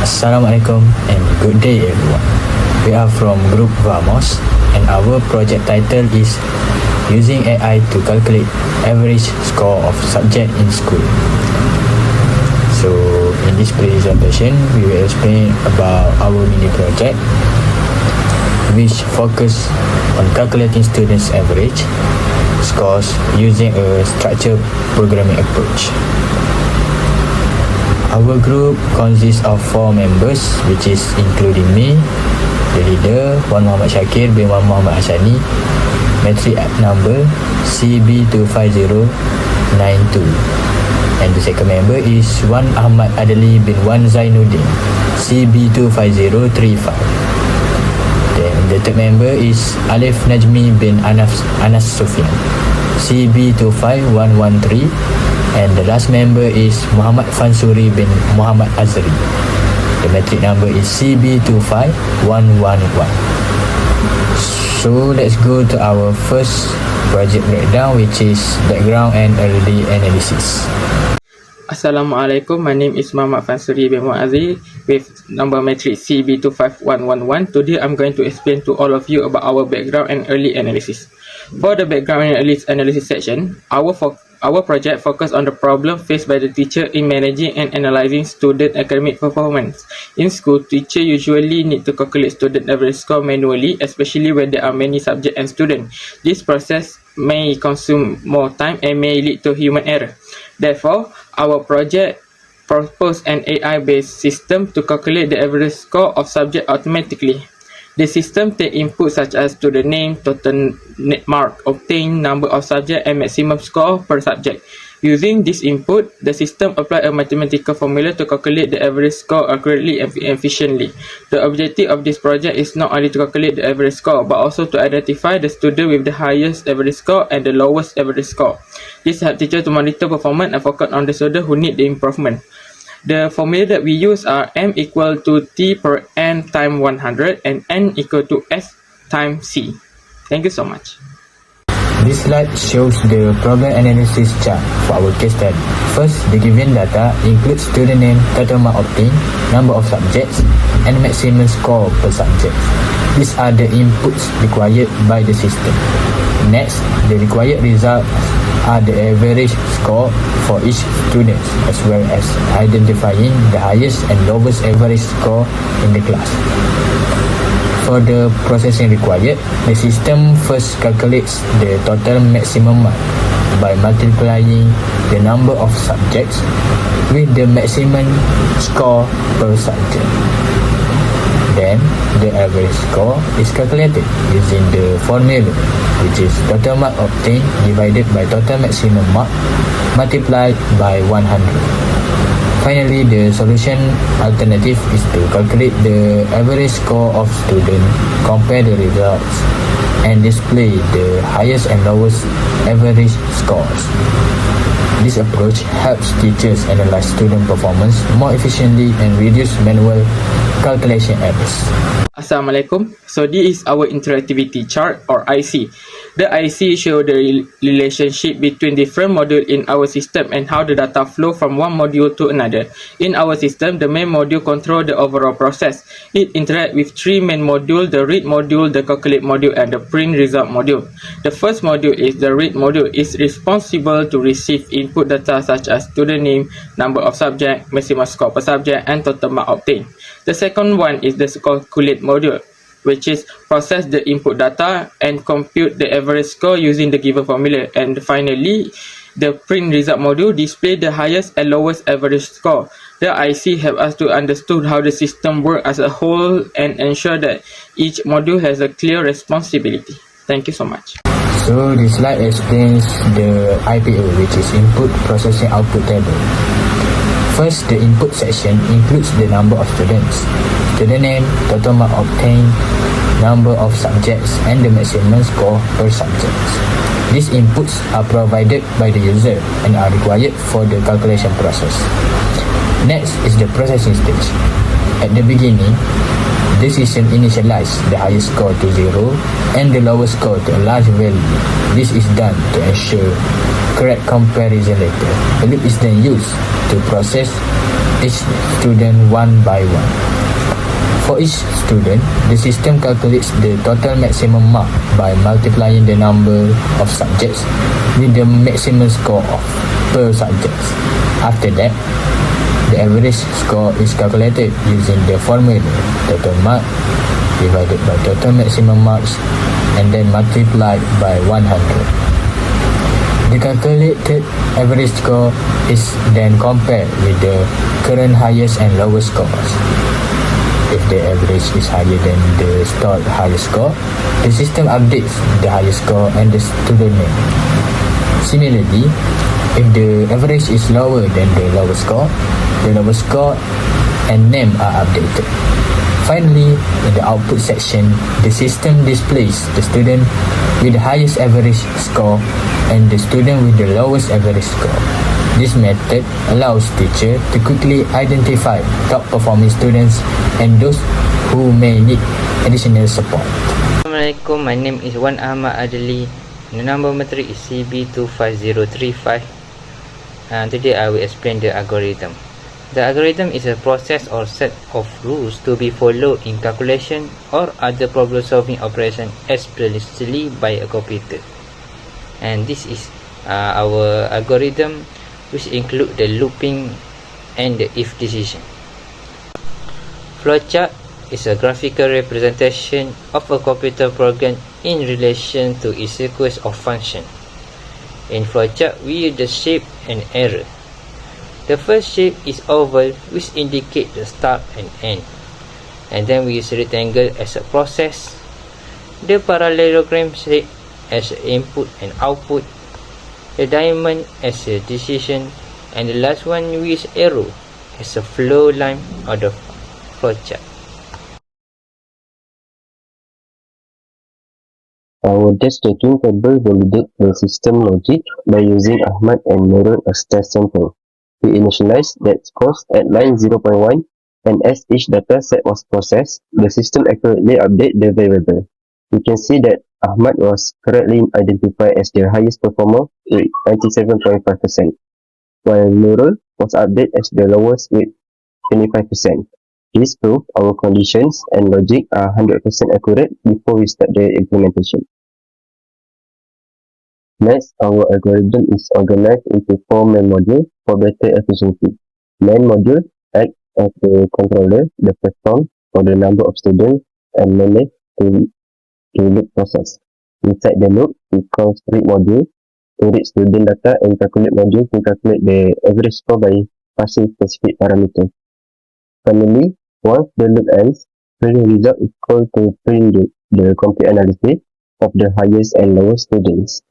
Assalamualaikum and good day everyone. We are from Group Vamos and our project title is Using AI to Calculate Average Score of Subject in School. So in this presentation, we will explain about our mini project which focus on calculating students' average scores using a structured programming approach. Our group consists of 4 members, which is including me, the leader, Wan Muhammad Shakir bin Wan Muhammad Hasani, metric number CB25092, and the second member is Wan Ahmad Adli bin Wan Zainuddin, CB25035. Then the third member is Alif Najmi bin Anas Sufyan, CB25113. And the last member is Muhammad Fansuri bin Muhammad Azri. The metric number is CB25111. So let's go to our first project breakdown, which is background and early analysis. Assalamualaikum, my name is Muhammad Fansuri bin Muhammad Azri with number matrix CB25111. Today I'm going to explain to all of you about our background and early analysis. For the background and early analysis section, our project focused on the problem faced by the teacher in managing and analyzing student academic performance. In school, teachers usually need to calculate student average score manually, especially when there are many subjects and students. This process may consume more time and may lead to human error. Therefore, our project proposed an AI-based system to calculate the average score of subject automatically. The system takes inputs such as student name, total net mark obtained, number of subjects, and maximum score per subject. Using this input, the system applies a mathematical formula to calculate the average score accurately and efficiently. The objective of this project is not only to calculate the average score, but also to identify the student with the highest average score and the lowest average score. This helps teachers to monitor performance and focus on the students who need the improvement. The formula that we use are m equal to t per n times 100 and n equal to s times c. Thank you so much. This slide shows the problem analysis chart for our case study. First, the given data includes student name, total mark obtained, number of subjects, and maximum score per subject. These are the inputs required by the system. Next, the required results are the average score for each student, as well as identifying the highest and lowest average score in the class. For the processing required, the system first calculates the total maximum mark by multiplying the number of subjects with the maximum score per subject. Then, the average score is calculated using the formula, which is total mark obtained divided by total maximum mark multiplied by 100. Finally, the solution alternative is to calculate the average score of student, compare the results, and display the highest and lowest average scores. This approach helps teachers analyze student performance more efficiently and reduce manual calculation errors. Assalamualaikum. So this is our interactivity chart or IC. The IC shows the relationship between different modules in our system and how the data flow from one module to another. In our system, the main module controls the overall process. It interacts with 3 main modules: the read module, the calculate module, and the print result module. The first module is the read module. Is responsible to receive input data such as student name, number of subjects, maximum score per subject, and total mark obtained. The second one is the calculate module, which is process the input data and compute the average score using the given formula. And finally, the print result module display the highest and lowest average score. The IC help us to understand how the system works as a whole and ensure that each module has a clear responsibility. Thank you so much. So this slide explains the IPO, which is Input Processing Output Table. First, the input section includes the number of students, student name, total mark obtained, number of subjects, and the maximum score per subject. These inputs are provided by the user and are required for the calculation process. Next is the processing stage. At the beginning, the system initializes the highest score to 0 and the lowest score to a large value. This is done to ensure correct comparison later. The loop is then used to process each student one by one. For each student, the system calculates the total maximum mark by multiplying the number of subjects with the maximum score of per subject. After that, the average score is calculated using the formula total mark divided by total maximum marks and then multiplied by 100. The calculated average score is then compared with the current highest and lowest scores. If the average is higher than the stored highest score, the system updates the highest score and the student name. Similarly, if the average is lower than the lowest score and name are updated. Finally, in the output section, the system displays the student with the highest average score and the student with the lowest average score. This method allows teacher to quickly identify top performing students and those who may need additional support. Assalamualaikum, my name is Wan Ahmad Adli. The number matric is CB25035. Today I will explain the algorithm. The algorithm is a process or set of rules to be followed in calculation or other problem solving operation explicitly by a computer. And this is our algorithm, which include the looping and the if decision. Flowchart is a graphical representation of a computer program in relation to its sequence of function. In flowchart, we use the shape and arrow. The first shape is oval, which indicate the start and end. And then we use rectangle as a process. The parallelogram shape as input and output. The diamond as a decision, and the last one we use arrow as a flow line or the flowchart. Our test taking table validates the system logic by using Ahmad and Nurul as test sample. We initialize that scores at line 0.1, and as each data set was processed, the system accurately updates the variable. You can see that Ahmad was correctly identified as the highest performer with 97.5%, while Nurul was updated as the lowest with 25%. This proves our conditions and logic are 100% accurate before we start the implementation. Next, our algorithm is organized into 4 main modules for better efficiency. Main module acts as the controller, the platform for the number of students, and manage the loop process. Inside the loop, we call street module to read student data and calculate module to calculate the average score by passing specific parameters. Finally, once the loop ends, the result is called to print the complete analysis of the highest and lowest students.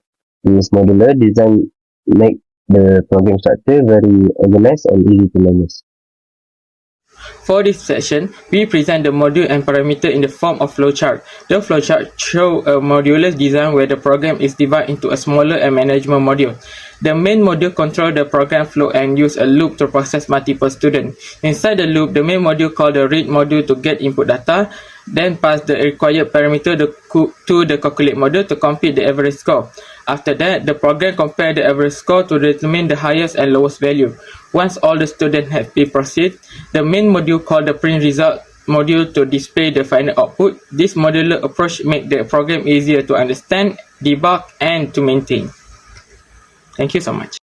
This modular design makes the program structure very organized and easy to manage. For this session, we present the module and parameter in the form of flowchart. The flowchart shows a modular design where the program is divided into a smaller and manageable module. The main module controls the program flow and use a loop to process multiple students. Inside the loop, the main module called the read module to get input data, then pass the required parameter to the calculate module to compute the average score. After that, the program compares the average score to determine the highest and lowest value. Once all the students have been processed, the main module called the print result module to display the final output. This modular approach makes the program easier to understand, debug, and to maintain. Thank you so much.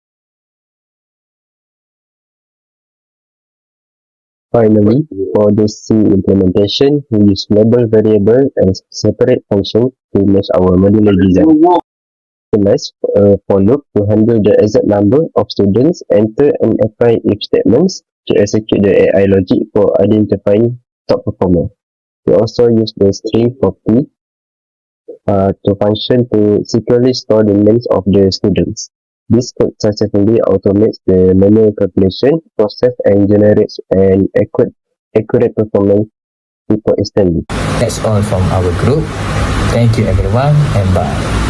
Finally, for the C implementation, we use global variable and separate functions to match our modular design. Next, for loop to handle the exact number of students, enter and apply if statements to execute the AI logic for identifying top performer. We also use the string for P to function to securely store the names of the students. This code successfully automates the manual calculation process and generates an accurate performance report instantly. That's all from our group. Thank you everyone and bye.